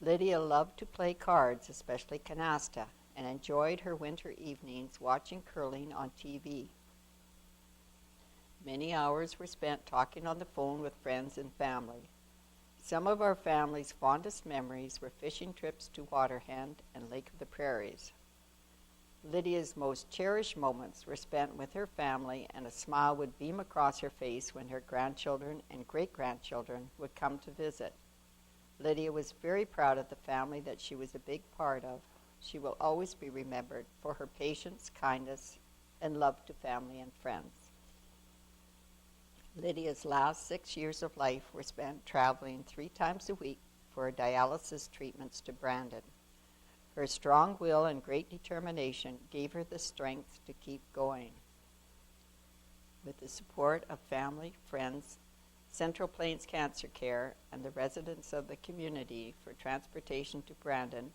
Lydia loved to play cards, especially canasta, and enjoyed her winter evenings watching curling on TV. Many hours were spent talking on the phone with friends and family. Some of our family's fondest memories were fishing trips to Waterhen and Lake of the Prairies. Lydia's most cherished moments were spent with her family, and a smile would beam across her face when her grandchildren and great-grandchildren would come to visit. Lydia was very proud of the family that she was a big part of. She will always be remembered for her patience, kindness, and love to family and friends. Lydia's last 6 years of life were spent traveling 3 times a week for her dialysis treatments to Brandon. Her strong will and great determination gave her the strength to keep going. With the support of family, friends, Central Plains Cancer Care, and the residents of the community for transportation to Brandon,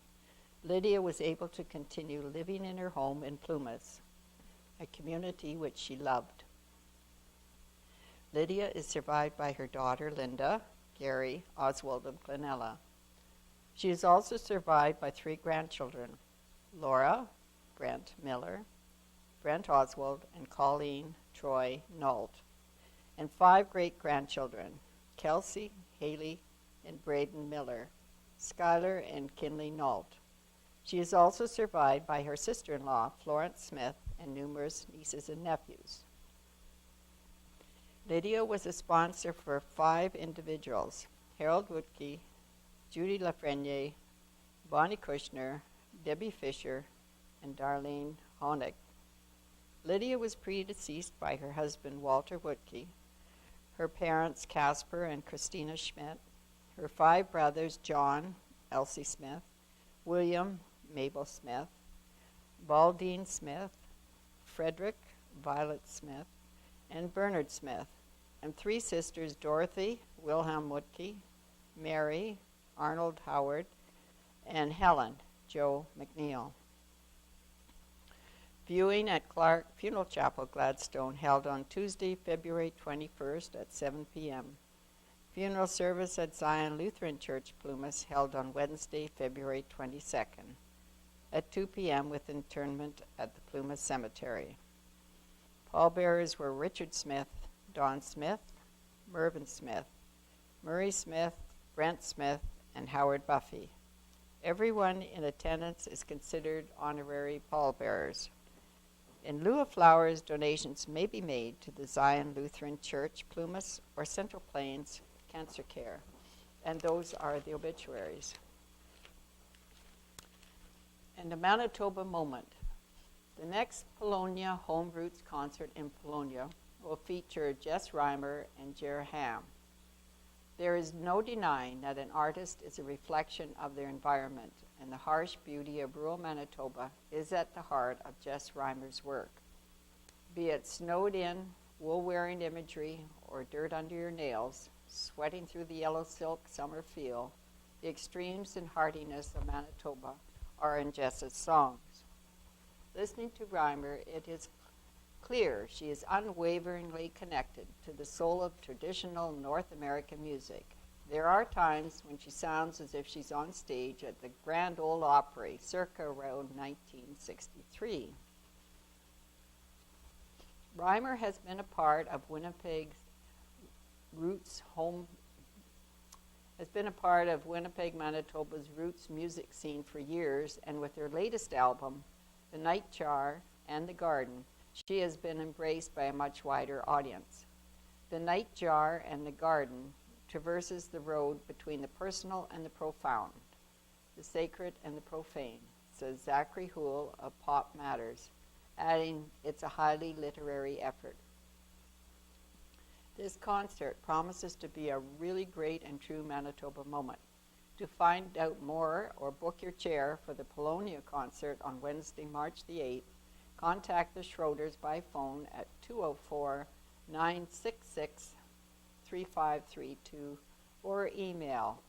Lydia was able to continue living in her home in Plumas, a community which she loved. Lydia is survived by her daughter Linda, Gary, Oswald, and Glenella. She is also survived by 3 grandchildren, Laura, Brent Miller, Brent Oswald, and Colleen Troy Nault, and 5 great-grandchildren, Kelsey, Haley, and Braden Miller, Skylar, and Kinley Nault. She is also survived by her sister-in-law, Florence Smith, and numerous nieces and nephews. Lydia was a sponsor for 5 individuals: Harold Woodkey, Judy Lafreniere, Bonnie Kushner, Debbie Fisher, and Darlene Honig. Lydia was predeceased by her husband, Walter Woodkey, her parents, Casper and Christina Schmidt, her 5 brothers, John, Elsie Smith, William, Mabel Smith, Baldine Smith, Frederick, Violet Smith, and Bernard Smith, and 3 sisters, Dorothy, Wilhelm Woodkey, Mary, Arnold Howard, and Helen, Joe McNeil. Viewing at Clark Funeral Chapel, Gladstone, held on Tuesday, February 21st at 7 p.m. Funeral service at Zion Lutheran Church, Plumas, held on Wednesday, February 22nd at 2 p.m. with interment at the Plumas Cemetery. Pallbearers were Richard Smith, Don Smith, Mervyn Smith, Murray Smith, Brent Smith, and Howard Buffy. Everyone in attendance is considered honorary pallbearers. In lieu of flowers, donations may be made to the Zion Lutheran Church, Plumas, or Central Plains Cancer Care. And those are the obituaries. And the Manitoba moment. The next Polonia Home Roots concert in Polonia will feature Jess Reimer and Jer Ham. There is no denying that an artist is a reflection of their environment, and the harsh beauty of rural Manitoba is at the heart of Jess Reimer's work. Be it snowed-in, wool-wearing imagery, or dirt under your nails, sweating through the yellow silk summer feel, the extremes and heartiness of Manitoba are in Jess's songs. Listening to Reimer, it is clear she is unwaveringly connected to the soul of traditional North American music. There are times when she sounds as if she's on stage at the Grand Ole Opry, circa around 1963. Reimer has been a part of Winnipeg, Manitoba's roots music scene for years, and with her latest album, The Nightjar and The Garden, she has been embraced by a much wider audience. The Nightjar and The Garden traverses the road between the personal and the profound, the sacred and the profane, says Zachary Houle of Pop Matters, adding, it's a highly literary effort. This concert promises to be a really great and true Manitoba moment. To find out more or book your chair for the Polonia concert on Wednesday, March the 8th, contact the Schroeders by phone at 204-966-3532 or email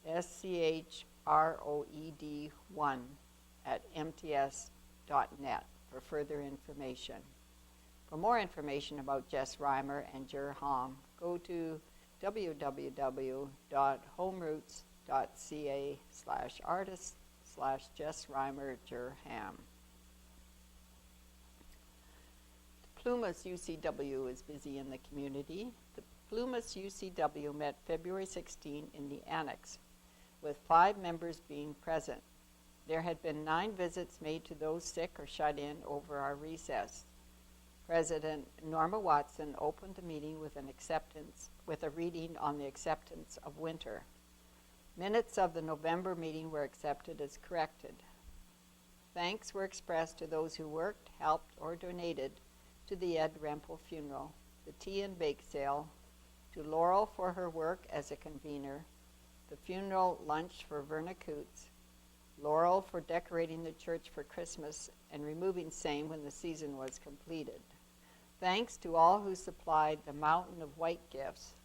schroed1@mts.net for further information. For more information about Jess Reimer and Jer Ham, go to www.homeroots.ca/artist/Jess Reimer Jer Ham. The Plumas UCW is busy in the community. The Plumas UCW met February 16 in the Annex, with 5 members being present. There had been 9 visits made to those sick or shut in over our recess. President Norma Watson opened the meeting with a reading on the acceptance of winter. Minutes of the November meeting were accepted as corrected. Thanks were expressed to those who worked, helped, or donated to the Ed Rempel funeral, the tea and bake sale, to Laurel for her work as a convener, the funeral lunch for Verna Coots, Laurel for decorating the church for Christmas and removing same when the season was completed. Thanks to all who supplied the mountain of white gifts,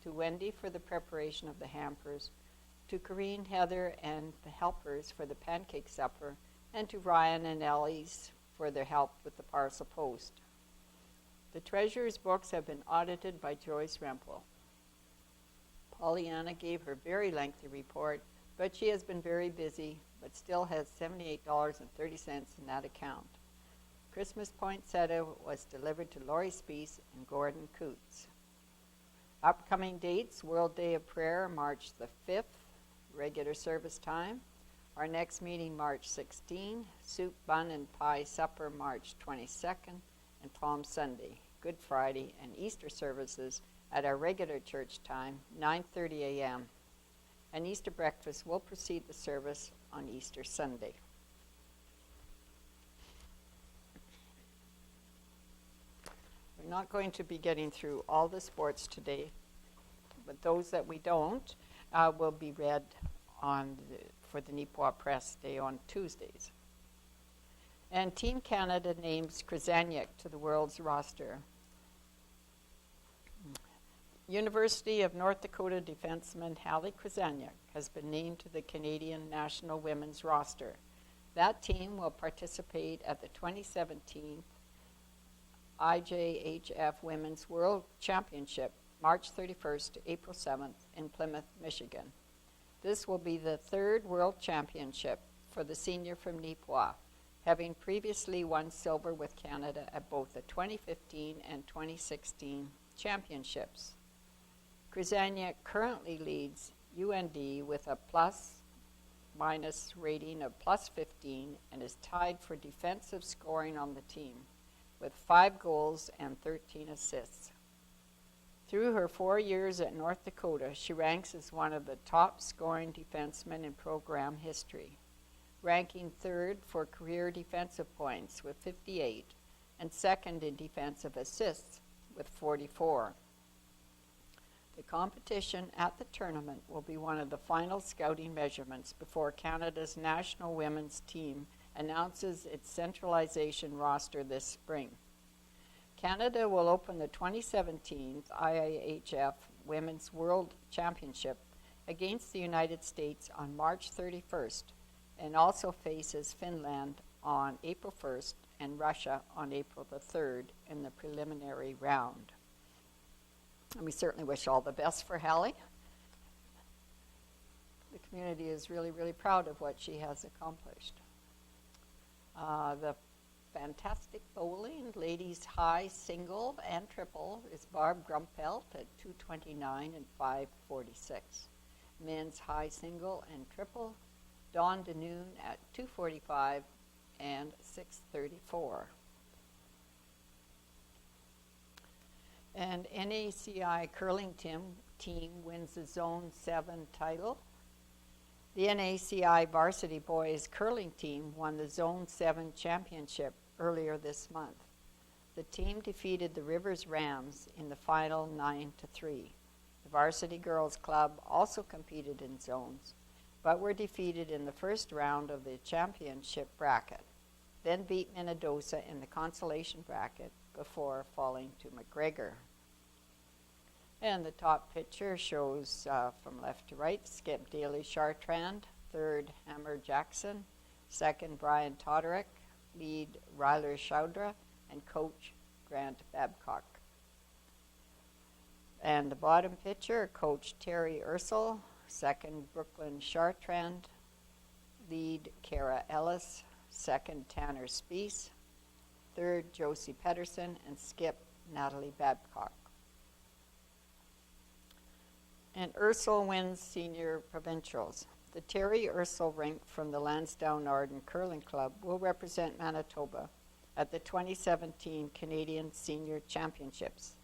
to Wendy for the preparation of the hampers, to Corrine, Heather, and the helpers for the pancake supper, and to Ryan and Ellie's for their help with the parcel post. The treasurer's books have been audited by Joyce Rempel. Pollyanna gave her very lengthy report, but she has been very busy, but still has $78.30 in that account. Christmas poinsettia was delivered to Lori Speece and Gordon Coots. Upcoming dates: World Day of Prayer, March the 5th, regular service time. Our next meeting, March 16, Soup, Bun, and Pie Supper, March 22nd, and Palm Sunday, Good Friday, and Easter services at our regular church time, 9:30 a.m. An Easter breakfast will precede the service on Easter Sunday. We're not going to be getting through all the sports today, but those that we don't will be read for the Neepawa Press Day on Tuesdays. And Team Canada names Krzyzaniak to the world's roster. University of North Dakota defenseman Hallie Krzyzaniak has been named to the Canadian national women's roster. That team will participate at the 2017 IJHF Women's World Championship, March 31st to April 7th in Plymouth, Michigan. This will be the third World Championship for the senior from Neepawa, having previously won silver with Canada at both the 2015 and 2016 championships. Krzyzaniak currently leads UND with a plus-minus rating of plus 15 and is tied for defensive scoring on the team, with 5 goals and 13 assists. Through her 4 years at North Dakota, she ranks as one of the top scoring defensemen in program history, ranking third for career defensive points with 58 and second in defensive assists with 44. The competition at the tournament will be one of the final scouting measurements before Canada's national women's team announces its centralization roster this spring. Canada will open the 2017 IIHF Women's World Championship against the United States on March 31st and also faces Finland on April 1st and Russia on April the 3rd in the preliminary round. And we certainly wish all the best for Hallie. The community is really, really proud of what she has accomplished. The fantastic bowling, ladies high single and triple, is Barb Grumpelt at 229 and 546. Men's high single and triple, Dawn DeNoon at 245 and 634. And NACI curling team wins the Zone 7 title. The NACI varsity boys curling team won the Zone 7 championship earlier this month. The team defeated the Rivers Rams in the final 9-3. The varsity girls club also competed in zones, but were defeated in the first round of the championship bracket, then beat Minnedosa in the consolation bracket before falling to McGregor. And the top picture shows from left to right, Skip Daly Chartrand, third Hammer Jackson, second Brian Toderick, lead Ryler Chaudra, and coach Grant Babcock. And the bottom picture, coach Terry Ursel, second Brooklyn Chartrand, lead Kara Ellis, second Tanner Speece, third Josie Pedersen, and skip Natalie Babcock. And Ursel wins senior provincials. The Terry Ursel rink from the Lansdowne Arden Curling Club will represent Manitoba at the 2017 Canadian Senior Championships.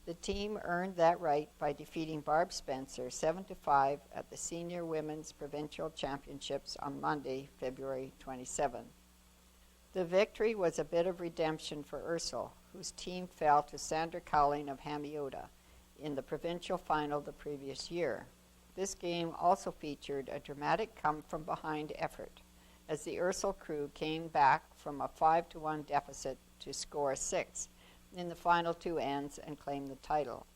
The team earned that right by defeating Barb Spencer 7-5 at the Senior Women's Provincial Championships on Monday, February 27. The victory was a bit of redemption for Ursel, whose team fell to Sandra Cowling of Hamiota in the provincial final the previous year. This game also featured a dramatic come-from-behind effort, as the Ursel crew came back from a 5-1 deficit to score 6 in the final 2 ends and claim the title.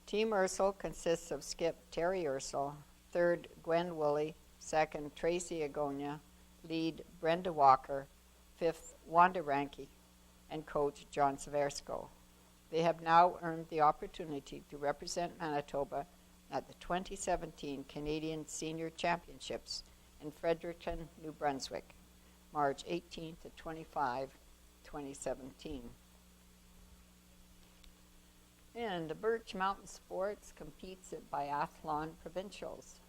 Team Ursel consists of skip Terry Ursel, third Gwen Woolley, second Tracy Agonia, lead Brenda Walker, fifth Wanda Ranke, and coach John Seversko. They have now earned the opportunity to represent Manitoba at the 2017 Canadian Senior Championships in Fredericton, New Brunswick, March 18 to 25, 2017. And the Birch Mountain Sports competes at Biathlon Provincials.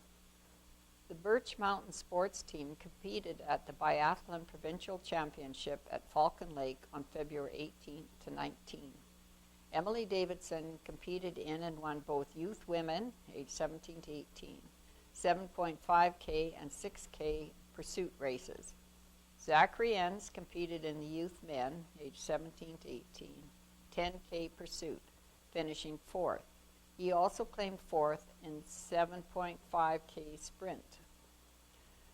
The Birch Mountain Sports team competed at the Biathlon Provincial Championship at Falcon Lake on February 18 to 19. Emily Davidson competed in and won both youth women, age 17 to 18, 7.5K and 6K pursuit races. Zachary Enns competed in the youth men, age 17 to 18, 10K pursuit, finishing fourth. He also claimed fourth in 7.5K sprint.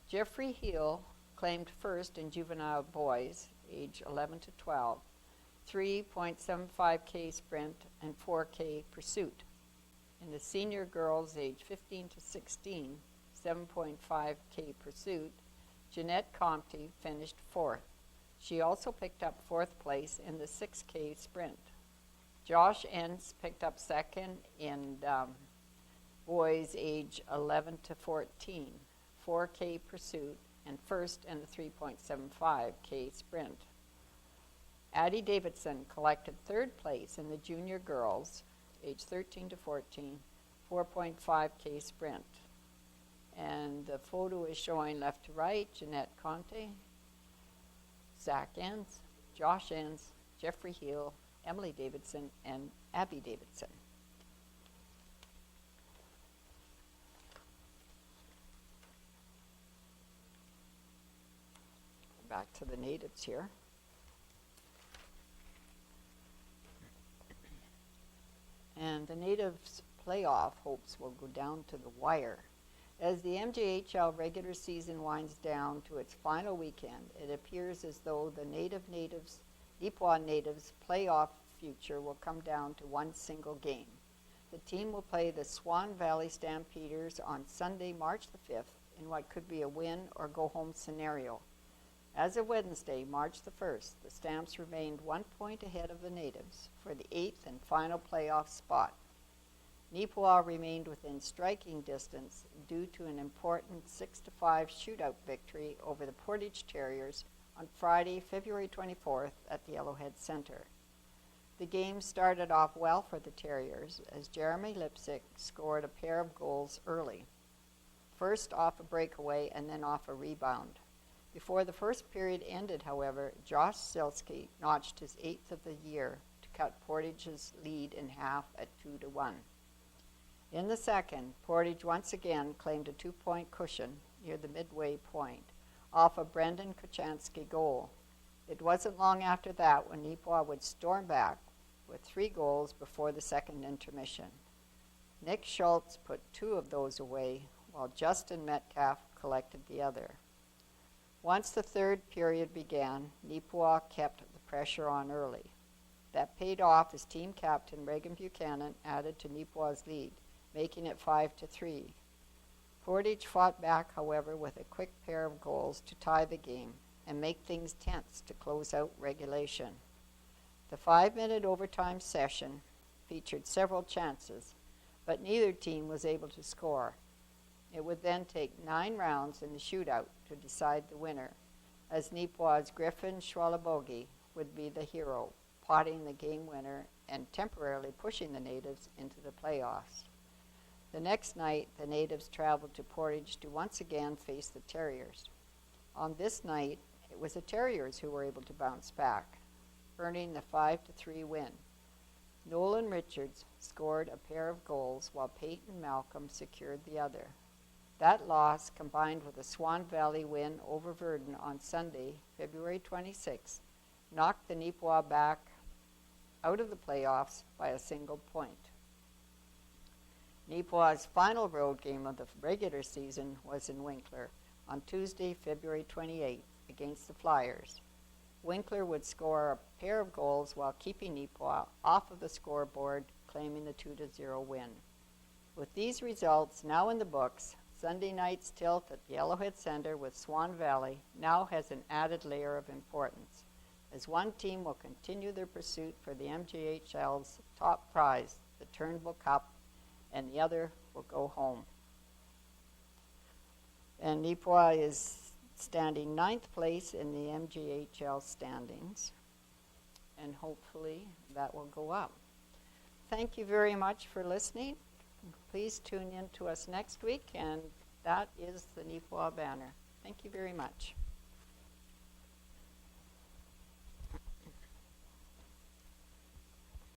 Jeffrey Hill claimed first in juvenile boys, age 11 to 12, 3.75K sprint and 4K pursuit. In the senior girls, age 15 to 16, 7.5K pursuit, Jeanette Comte finished fourth. She also picked up fourth place in the 6K sprint. Josh Enns picked up second in boys age 11 to 14, 4K pursuit, and first in the 3.75K sprint. Addie Davidson collected third place in the junior girls, age 13 to 14, 4.5K sprint. And the photo is showing left to right, Jeanette Conte, Zach Enns, Josh Enns, Jeffrey Hill, Emily Davidson, and Abby Davidson. Back to the natives here. And the natives' playoff hopes will go down to the wire. As the MJHL regular season winds down to its final weekend, it appears as though the Neepawa Natives' playoff future will come down to one single game. The team will play the Swan Valley Stampeders on Sunday, March the 5th, in what could be a win or go home scenario. As of Wednesday, March the 1st, the Stamps remained 1 point ahead of the Natives for the 8th and final playoff spot. Neepawa remained within striking distance due to an important 6-5 shootout victory over the Portage Terriers on Friday, February 24th at the Yellowhead Center. The game started off well for the Terriers as Jeremy Lipsick scored a pair of goals early, first off a breakaway and then off a rebound. Before the first period ended, however, Josh Silsky notched his 8th of the year to cut Portage's lead in half at 2-1. In the second, Portage once again claimed a 2-point cushion near the midway point off a Brendan Kochanski goal. It wasn't long after that when Neepawa would storm back with 3 goals before the second intermission. Nick Schultz put 2 of those away, while Justin Metcalf collected the other. Once the third period began, Neepawa kept the pressure on early. That paid off as team captain Reagan Buchanan added to Neepawa's lead, making it 5-3. Portage fought back, however, with a quick pair of goals to tie the game and make things tense to close out regulation. The 5-minute overtime session featured several chances, but neither team was able to score. It would then take 9 rounds in the shootout to decide the winner, as Neepawa's Griffin Schwalabogi would be the hero, potting the game winner and temporarily pushing the Natives into the playoffs. The next night, the Natives traveled to Portage to once again face the Terriers. On this night, it was the Terriers who were able to bounce back, earning the 5-3 win. Nolan Richards scored a pair of goals while Peyton Malcolm secured the other. That loss, combined with a Swan Valley win over Verdun on Sunday, February 26, knocked the Neepawa back out of the playoffs by a single point. Neepawa's final road game of the regular season was in Winkler on Tuesday, February 28th, against the Flyers. Winkler would score a pair of goals while keeping Neepawa off of the scoreboard, claiming the 2-0 win. With these results now in the books, Sunday night's tilt at the Yellowhead Center with Swan Valley now has an added layer of importance, as one team will continue their pursuit for the MJHL's top prize, the Turnbull Cup, and the other will go home. And Neepawa is standing 9th place in the MJHL standings, and hopefully that will go up. thank you very much for listening. Please tune in to us next week, and that is the Neepawa banner. Thank you very much.